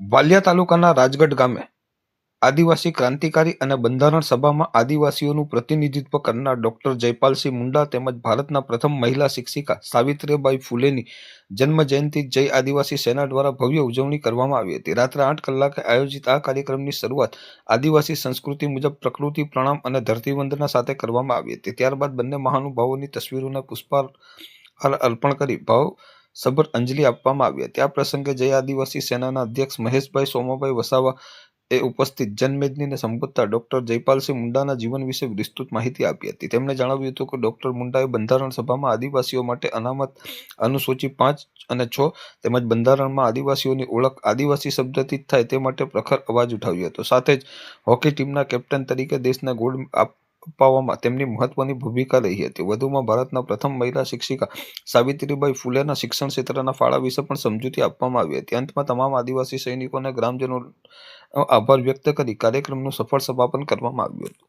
વાલિયા તાલુકાના રાજગઢ ગામે આદિવાસી ક્રાંતિકારી અને બંધારણ સભામાં આદિવાસીઓનું પ્રતિનિધિત્વ કરનાર ડોક્ટર જયપાલસિંહ મુંડા તેમજ ભારતના પ્રથમ મહિલા શિક્ષિકા સાવિત્રીબાઈ ફૂલેની જન્મ જયંતિ જય આદિવાસી સેના દ્વારા ભવ્ય ઉજવણી કરવામાં આવી હતી। રાત્રે 8 કલાકે આયોજિત આ કાર્યક્રમની શરૂઆત આદિવાસી સંસ્કૃતિ મુજબ પ્રકૃતિ પ્રણામ અને ધરતીવંદના સાથે કરવામાં આવી હતી। ત્યારબાદ બંને મહાનુભાવોની તસવીરોને પુષ્પહાર અર્પણ કરી ભાવસભર અંજલિ આપવામાં આવી હતી। આ પ્રસંગે જય આદિવાસી સેનાના અધ્યક્ષ મહેશભાઈ સોમાભાઈ વસાવા એ ઉપસ્થિત જનમેદનીને સંબોધતા ડોક્ટર જયપાલસિંહ મુંડાના જીવન વિશે વિસ્તૃત માહિતી આપી હતી। તેમણે જણાવ્યું હતું કે ડોક્ટર મુંડાએ બંધારણ સભામાં આદિવાસીઓ માટે અનામત અનુસૂચિ 5 અને 6 તેમજ બંધારણમાં આદિવાસીઓની ઓળખ આદિવાસી શબ્દથી જ થાય તે માટે પ્રખર અવાજ ઉઠાવ્યો હતો। સાથે જ હોકી ટીમના કેપ્ટન તરીકે દેશને ગોલ્ડ અપાવવામાં તેમની મહત્વની ભૂમિકા રહી હતી। વધુમાં ભારતના પ્રથમ મહિલા શિક્ષિકા સાવિત્રીબાઈ ફૂલેના શિક્ષણ ક્ષેત્રના ફાળા વિશે પણ સમજૂતી આપવામાં આવી હતી। અંતમાં તમામ આદિવાસી સૈનિકો અને ગ્રામજનો આભાર વ્યક્ત કરી કાર્યક્રમનું સફળ સમાપન કરવામાં આવ્યું હતું।